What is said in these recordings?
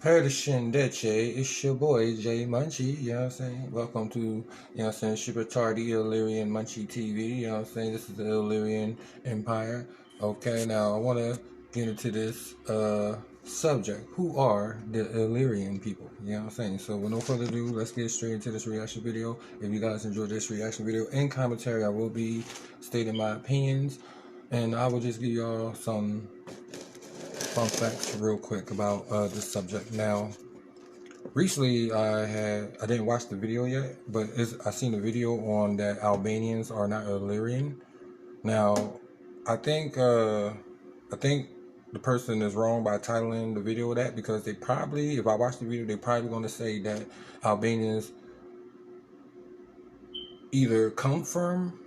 Persian Deche, it's your boy Jay Munchie, you know what I'm saying? Welcome to, you know what I'm saying, Super Tardy Illyrian Munchie TV, you know what I'm saying? This is the Illyrian Empire. Okay, now I want to get into this subject. Who are the Illyrian people? You know what I'm saying? So with no further ado, let's get straight into this reaction video. If you guys enjoyed this reaction video, in commentary I will be stating my opinions, and I will just give y'all some fun facts real quick about this subject. Now, recently I didn't watch the video yet, but I seen a video on that Albanians are not Illyrian. Now, I think the person is wrong by titling the video that, because they probably, if I watch the video, they're probably going to say that Albanians either come from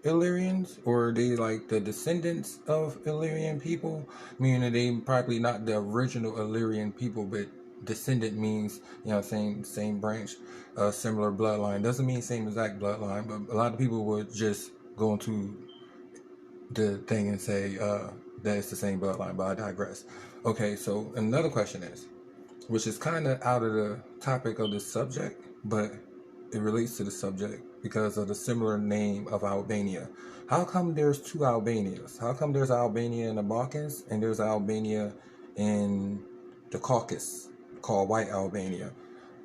Illyrians or they like the descendants of Illyrian people, meaning they probably not the original Illyrian people, but descendant means, you know what I'm saying, same branch, similar bloodline. Doesn't mean same exact bloodline, but a lot of people would just go into the thing and say that it's the same bloodline, but I digress. Okay, so another question is, which is kind of out of the topic of this subject, but it relates to the subject because of the similar name of Albania. How come there's two Albanias? How come there's Albania in the Balkans and there's Albania in the Caucasus called White Albania?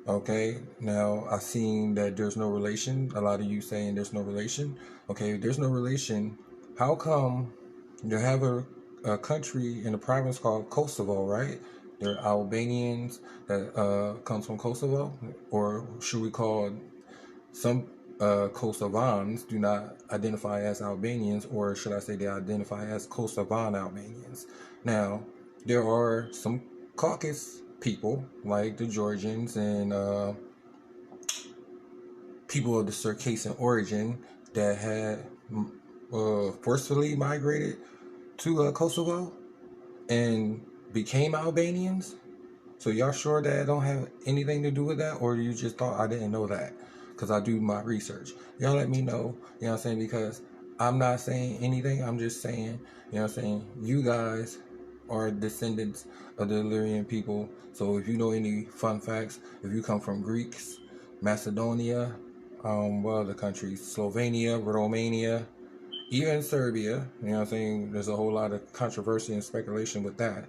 Okay, now I've seen that there's no relation. A lot of you saying there's no relation. Okay, there's no relation. How come you have a country in a province called Kosovo, right? There are Albanians that comes from Kosovo, or should we call some Kosovans do not identify as Albanians, or should I say they identify as Kosovan Albanians. Now, there are some Caucasus people, like the Georgians and people of the Circassian origin that had forcefully migrated to Kosovo and became Albanians. So y'all sure that don't have anything to do with that, or you just thought I didn't know that? Because I do my research. Y'all let me know, you know what I'm saying, because I'm not saying anything, I'm just saying, you know what I'm saying, you guys are descendants of the Illyrian people. So if you know any fun facts, if you come from Greeks, Macedonia, what other countries, Slovenia, Romania, even Serbia, you know what I'm saying, there's a whole lot of controversy and speculation with that,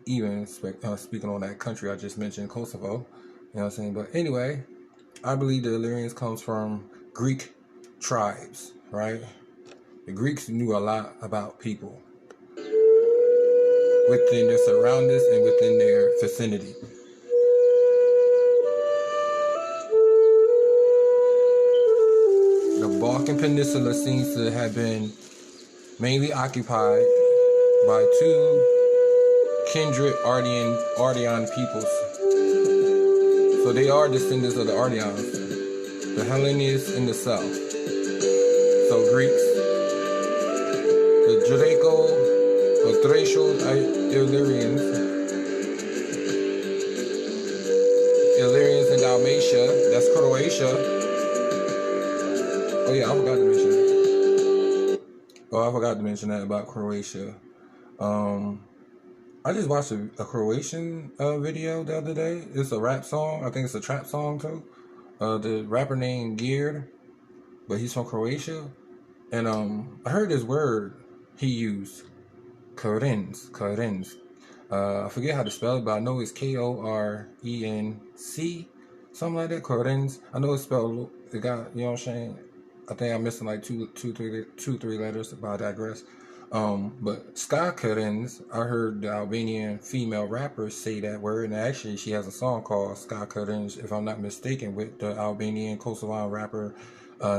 even speaking on that country I just mentioned, Kosovo, you know what I'm saying. But anyway, I believe the Illyrians comes from Greek tribes, right? The Greeks knew a lot about people within their surroundings and within their vicinity. The Balkan Peninsula seems to have been mainly occupied by two kindred Aryan peoples. So they are descendants of the Aryans, the Hellenists in the south. So Greeks, the Draco or Thracians, Illyrians in Dalmatia, that's Croatia. Oh yeah, I forgot to mention that. Oh, I forgot to mention that about Croatia. I just watched a Croatian video the other day. It's a rap song. I think it's a trap song too. The rapper named Geared, but he's from Croatia. And I heard this word he used, Korenc. I forget how to spell it, but I know it's Korenc, something like that. Korenc. I know it's spelled. It got, you know what I'm saying. I think I'm missing like two, three letters, but I digress. But Ska Korenc, I heard the Albanian female rapper say that word, and actually she has a song called Ska Korenc, if I'm not mistaken, with the Albanian Kosovan rapper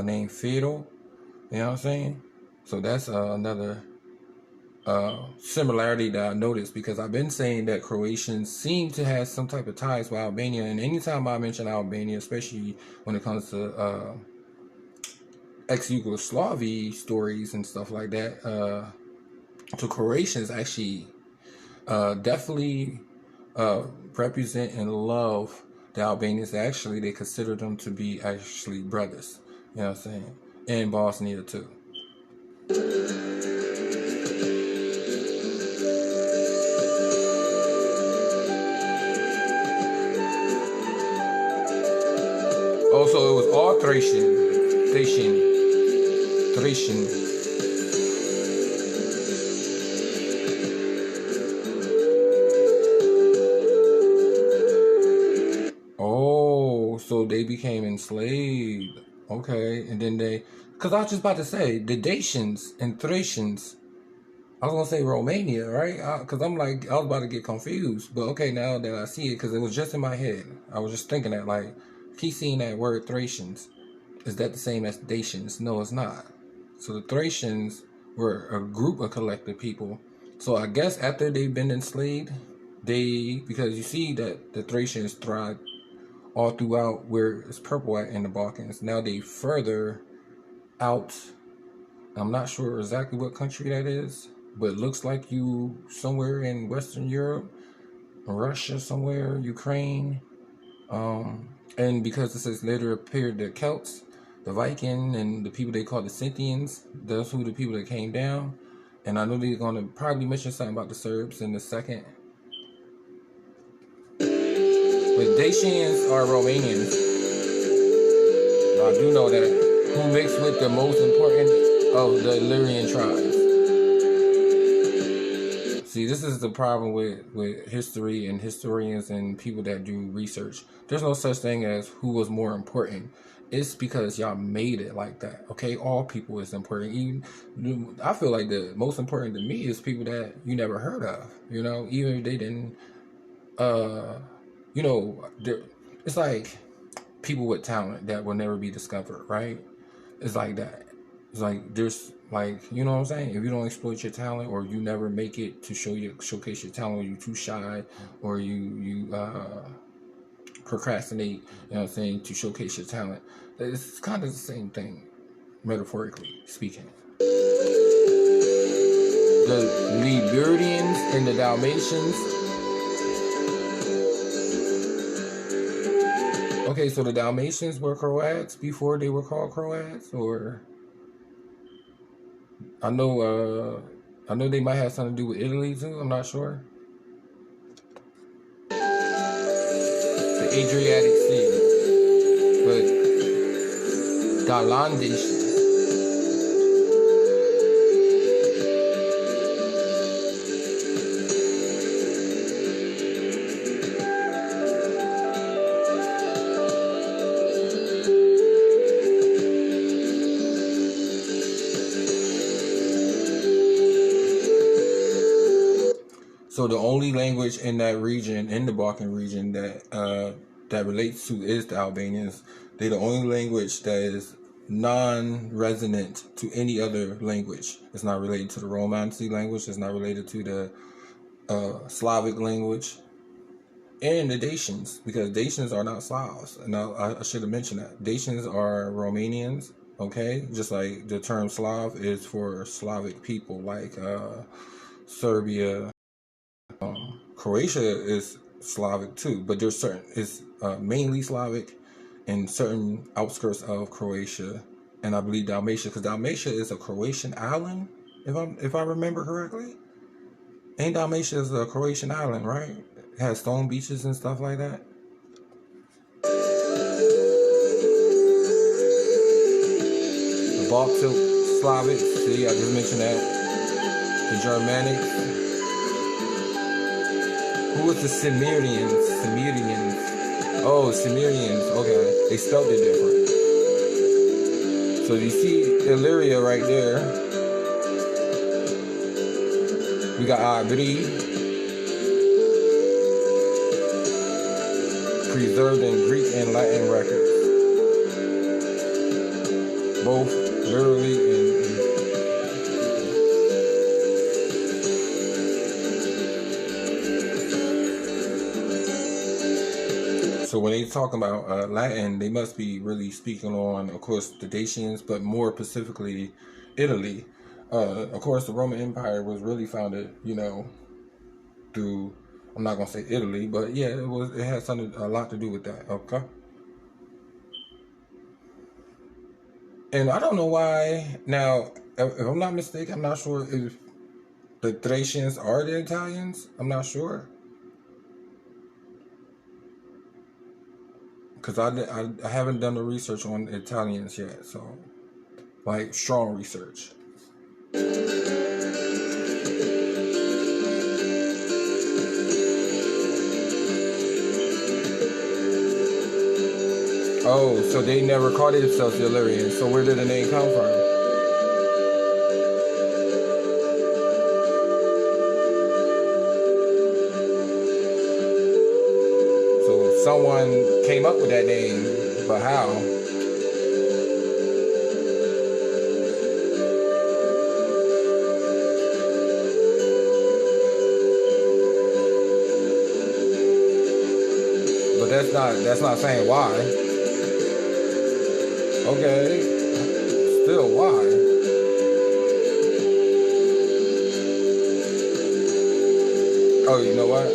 named Fido. You know what I'm saying? So that's another similarity that I noticed, because I've been saying that Croatians seem to have some type of ties with Albania, and anytime I mention Albania, especially when it comes to ex-Yugoslavia stories and stuff like that, to Croatians actually definitely represent and love the Albanians. Actually, they consider them to be actually brothers, you know what I'm saying, and Bosnia too. Oh, so it was all Thracian. Oh, so they became enslaved. Okay, and then because I was just about to say, the Dacians and Thracians, I was going to say Romania, right? Because I was about to get confused. But okay, now that I see it, because it was just in my head. I was just thinking that, keep seeing that word Thracians. Is that the same as Dacians? No, it's not. So the Thracians were a group of collective people. So I guess after they've been enslaved, because you see that the Thracians thrived all throughout where it's purple at in the Balkans. Now they further out. I'm not sure exactly what country that is, but it looks like you somewhere in Western Europe, Russia somewhere, Ukraine. And because it says later appeared the Celts, the Viking, and the people they call the Scythians, those who the people that came down. And I know they're going to probably mention something about the Serbs in a second. But Dacians are Romanians. I do know that, who mixed with the most important of the Illyrian tribes. See, this is the problem with history and historians and people that do research. There's no such thing as who was more important. It's because y'all made it like that, okay? All people is important. Even, I feel like the most important to me is people that you never heard of, even if they didn't, it's like people with talent that will never be discovered, right? It's like that. It's like there's you know what I'm saying? If you don't exploit your talent, or you never make it to showcase your talent, or you too shy, or you procrastinate, you know what I'm saying, to showcase your talent. It's kind of the same thing, metaphorically speaking. The Illyrians and the Dalmatians. Okay, so the Dalmatians were Croats before they were called Croats, or I know they might have something to do with Italy too. I'm not sure. The Adriatic Sea, but Dacians. So the only language in that region, in the Balkan region, that relates to is the Albanians. They're the only language that is non-resonant to any other language. It's not related to the Romance language. It's not related to the Slavic language. And the Dacians, because Dacians are not Slavs. And I should have mentioned that. Dacians are Romanians, okay? Just like the term Slav is for Slavic people, like Serbia. Croatia is Slavic too, but there's it's mainly Slavic in certain outskirts of Croatia, and I believe Dalmatia, because Dalmatia is a Croatian island, if I remember correctly. Ain't Dalmatia is a Croatian island, right? It has stone beaches and stuff like that. The Baltic Slavic, see, I just mentioned that. The Germanics. Who was the Cimmerians? Oh, Cimmerians. Okay, they spelled it different. So you see Illyria right there. We got Agri, preserved in Greek and Latin records, both literally and so when they talk about Latin, they must be really speaking on, of course, the Dacians, but more specifically, Italy. Of course, the Roman Empire was really founded, through, I'm not going to say Italy, but yeah, it had a lot to do with that, okay? And I don't know why, now, if I'm not mistaken, I'm not sure if the Thracians are the Italians. I'm not sure. because I haven't done the research on Italians yet, so like strong research. Oh, so they never called themselves the Illyrians. So where did the name come from? So someone came up with that name, but how? But that's not saying why. Okay, still why? Oh, you know what?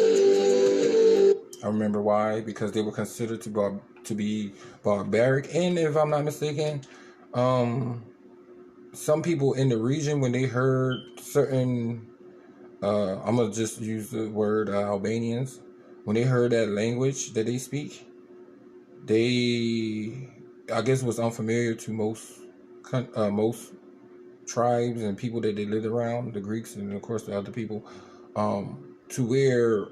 I remember why. Because they were considered to be barbaric, and if I'm not mistaken, some people in the region, when they heard certain, I'm gonna just use the word Albanians, when they heard that language that they speak, I guess it was unfamiliar to most tribes and people that they lived around, the Greeks and of course the other people, to where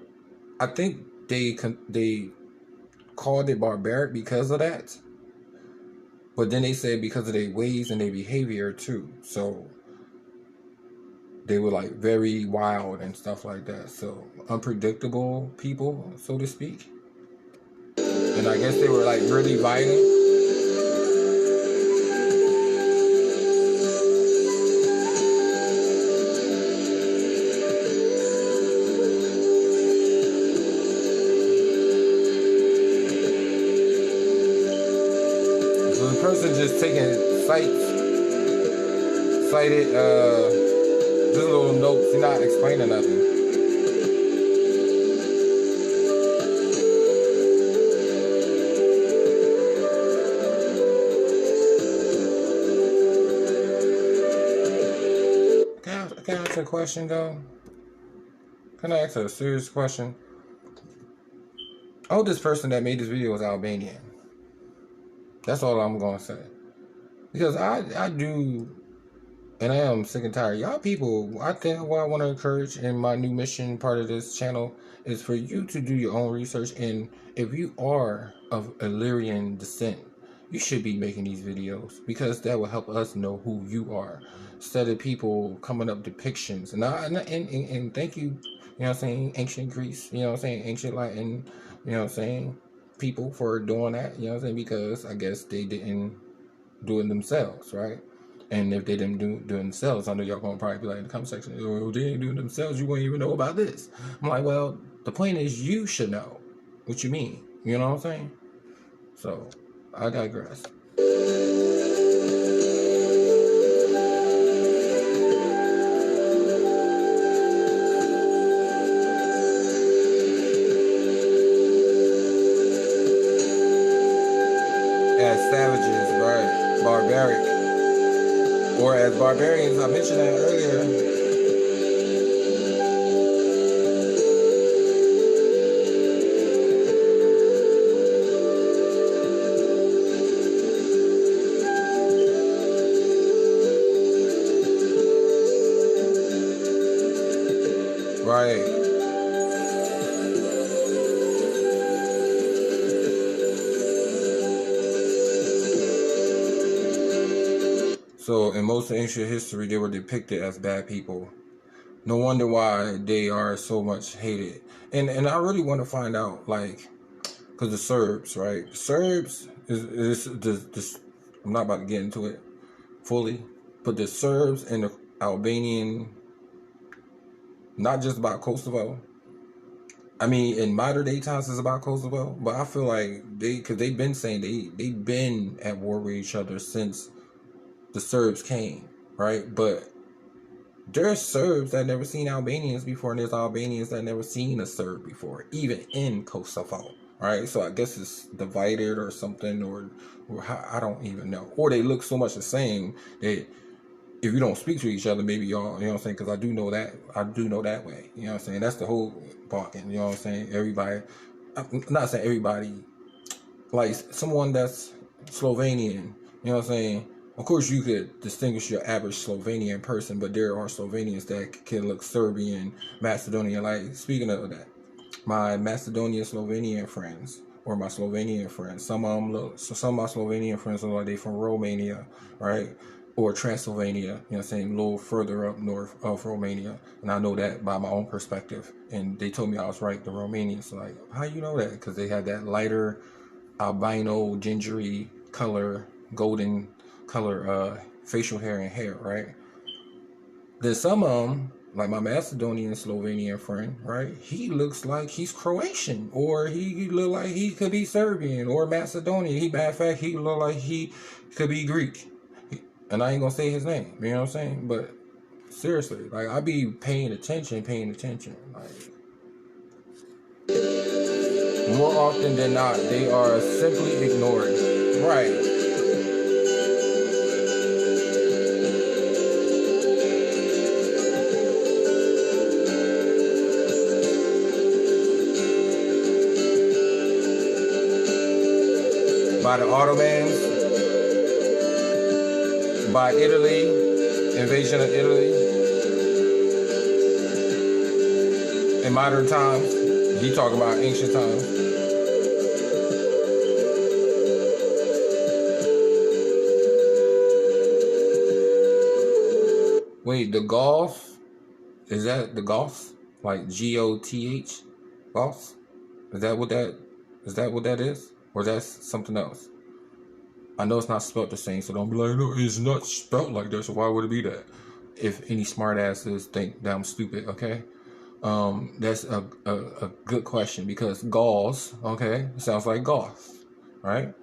I think they called it barbaric because of that. But then they said because of their ways and their behavior too. So they were like very wild and stuff like that. So unpredictable people, so to speak. And I guess they were like really violent. Person just taking cited just little notes. You're not explaining nothing. Can I ask a question though? Can I ask a serious question? Oh, this person that made this video was Albanian. That's all I'm gonna say. Because I do, and I am sick and tired. Y'all people, I think what I want to encourage in my new mission part of this channel is for you to do your own research. And if you are of Illyrian descent, you should be making these videos, because that will help us know who you are, instead of people coming up depictions. And thank you, you know what I'm saying, ancient Greece, you know what I'm saying, ancient Latin, you know what I'm saying, people for doing that, you know what I'm saying, because I guess they didn't do it themselves, right? And if they didn't do it themselves, I know y'all gonna probably be like in the comment section, oh, they didn't do it themselves, you won't even know about this. I'm like, well, the point is you should know what you mean, you know what I'm saying? So I digress. As savages, right? Barbaric. Or as barbarians, I mentioned that earlier. Right. So in most ancient history, they were depicted as bad people. No wonder why they are so much hated. And I really want to find out, like, because the Serbs, right? The Serbs is I'm not about to get into it fully, but the Serbs and the Albanian, not just about Kosovo. I mean, in modern day times, it's about Kosovo, but I feel like because they've been saying they've been at war with each other since the Serbs came, right? But there's Serbs that never seen Albanians before, and there's Albanians that never seen a Serb before, even in Kosovo, right? So I guess it's divided or something, or I don't even know. Or they look so much the same that if you don't speak to each other, maybe y'all, you know what I'm saying? Because I do know that way, you know what I'm saying? That's the whole bargain, you know what I'm saying? Everybody, I'm not saying everybody like someone that's Slovenian, you know what I'm saying? Of course, you could distinguish your average Slovenian person, but there are Slovenians that can look Serbian, Macedonian. Like, speaking of that, my Macedonian Slovenian friends, or my Slovenian friends, some of my Slovenian friends look like they from Romania, right? Or Transylvania, you know what I'm saying, a little further up north of Romania. And I know that by my own perspective. And they told me I was right, the Romanians. Like, how you know that? Because they had that lighter albino, gingery color, golden color facial hair and hair, right? Then some of them, like my Macedonian Slovenian friend, right? He looks like he's Croatian, or he look like he could be Serbian or Macedonian. Matter of fact, he look like he could be Greek. And I ain't gonna say his name, you know what I'm saying? But seriously, like, I be paying attention. Like, more often than not, they are simply ignored. Right. By the Ottomans, by Italy, invasion of Italy. In modern times, he talking about ancient times. Wait, the Goths? Is that the Goths? Like Goth? Goths? Is that what that is? Or that's something else? I know it's not spelled the same, so don't be like, no, it's not spelled like that, so why would it be that? If any smart asses think that I'm stupid, okay? That's a good question, because Gauls, okay, sounds like Goths, right?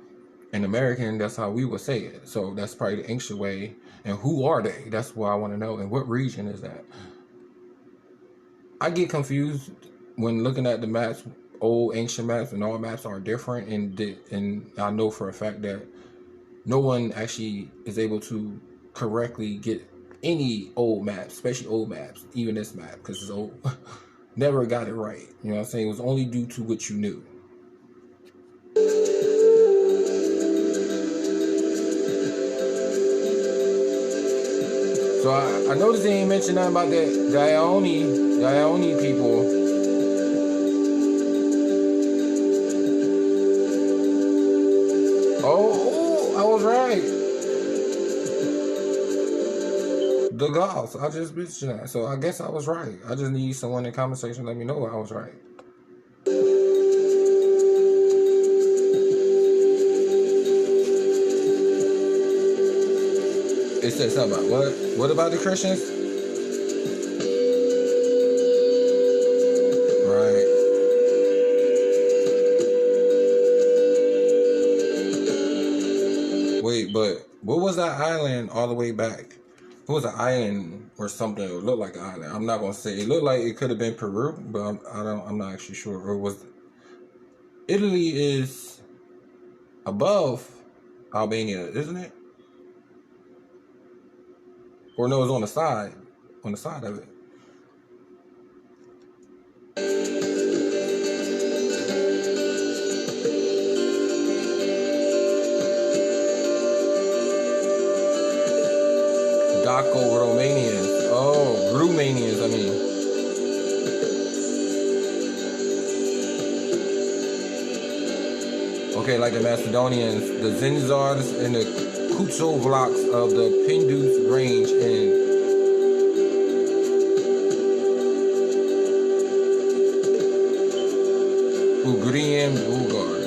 In American, that's how we would say it. So that's probably the ancient way. And who are they? That's what I want to know. And what region is that? I get confused when looking at the maps, old ancient maps, and all maps are different. And I know for a fact that no one actually is able to correctly get any old maps, especially old maps, even this map, because it's old. Never got it right. You know what I'm saying? It was only due to what you knew. So I noticed they ain't mentioned nothing about the Dacian people. Oh, I was right. The Goths. I just mentioned that. So I guess I was right. I just need someone in the comment section to let me know I was right. It said something about what? What about the Christians? Right. Wait, but what was that island all the way back? It was an island or something. It looked like an island. I'm not gonna say. It looked like it could have been Peru, but I'm not actually sure. Or was Italy is above Albania, isn't it? Or no, it's on the side of it. Romanians. Oh, Romanians, I mean. Okay, like the Macedonians, the Zinzars and the Kutso blocks of the Pindus range in Ugrian Bulgar.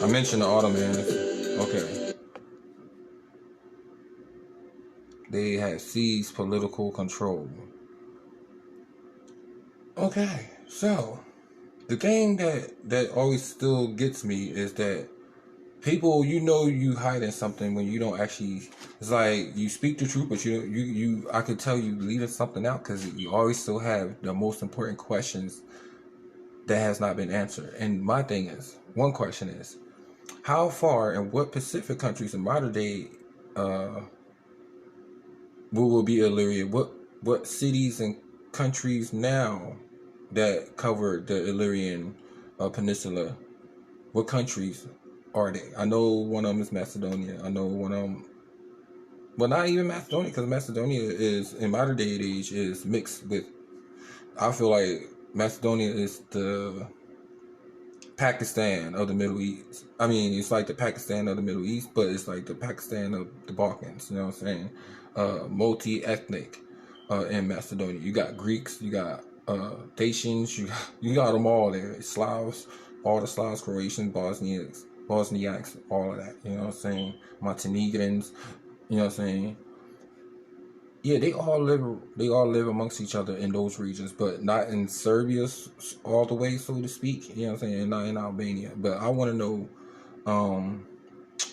I mentioned the Ottomans. Okay. They had seized political control. Okay, so the thing that always still gets me is that people, you know, you hiding something when you don't actually. It's like you speak the truth, but you I could tell you leaving something out because you always still have the most important questions that has not been answered. And my thing is, one question is, how far and what Pacific countries in modern day will be Illyrian? What cities and countries now that cover the Illyrian peninsula? What countries are they? I know one of them is Macedonia. I know one of them. Well, not even Macedonia, because Macedonia is in modern day and age is mixed with. I feel like Macedonia is the Pakistan of the Middle East. I mean, it's like the Pakistan of the Middle East, but it's like the Pakistan of the Balkans. You know what I'm saying? Multi-ethnic in Macedonia. You got Greeks, you got Dacians, you got them all there. Slavs, all the Slavs, Croatians, Bosniaks, all of that. You know what I'm saying? Montenegrins. You know what I'm saying? Yeah, they all live amongst each other in those regions, but not in Serbia all the way, so to speak. You know what I'm saying? Not in Albania. But I want to know,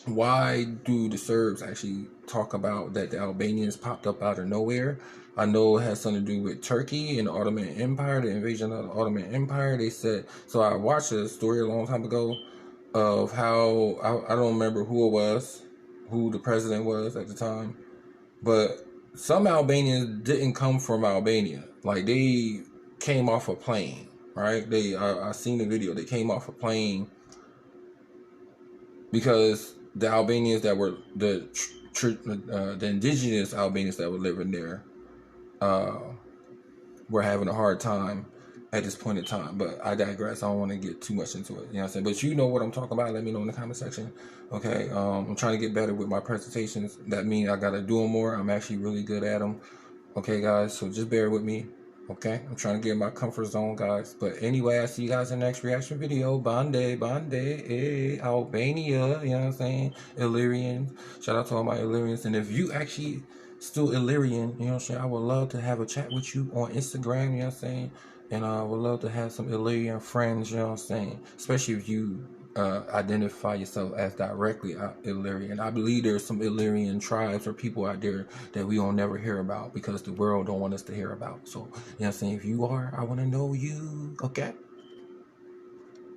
why do the Serbs actually talk about that the Albanians popped up out of nowhere? I know it has something to do with Turkey and the Ottoman Empire, the invasion of the Ottoman Empire. They said, so I watched a story a long time ago of how, I don't remember who it was, who the president was at the time, but some Albanians didn't come from Albania. Like, they came off a plane, right? I seen the video. They came off a plane because the Albanians that were the indigenous Albanians that were living there were having a hard time at this point in time. But I digress. I don't want to get too much into it. You know what I'm saying? But you know what I'm talking about. Let me know in the comment section. Okay. I'm trying to get better with my presentations. That means I got to do them more. I'm actually really good at them. Okay, guys. So just bear with me. Okay. I'm trying to get in my comfort zone, guys. But anyway, I see you guys in the next reaction video. Bande, Albania. You know what I'm saying? Illyrian. Shout out to all my Illyrians. And if you actually still Illyrian, you know what I'm saying, I would love to have a chat with you on Instagram, you know what I'm saying, and I would love to have some Illyrian friends, you know what I'm saying, especially if you identify yourself as directly Illyrian. I believe there's some Illyrian tribes or people out there that we don't never hear about because the world don't want us to hear about. So, you know what I'm saying, if you are, I want to know you, okay?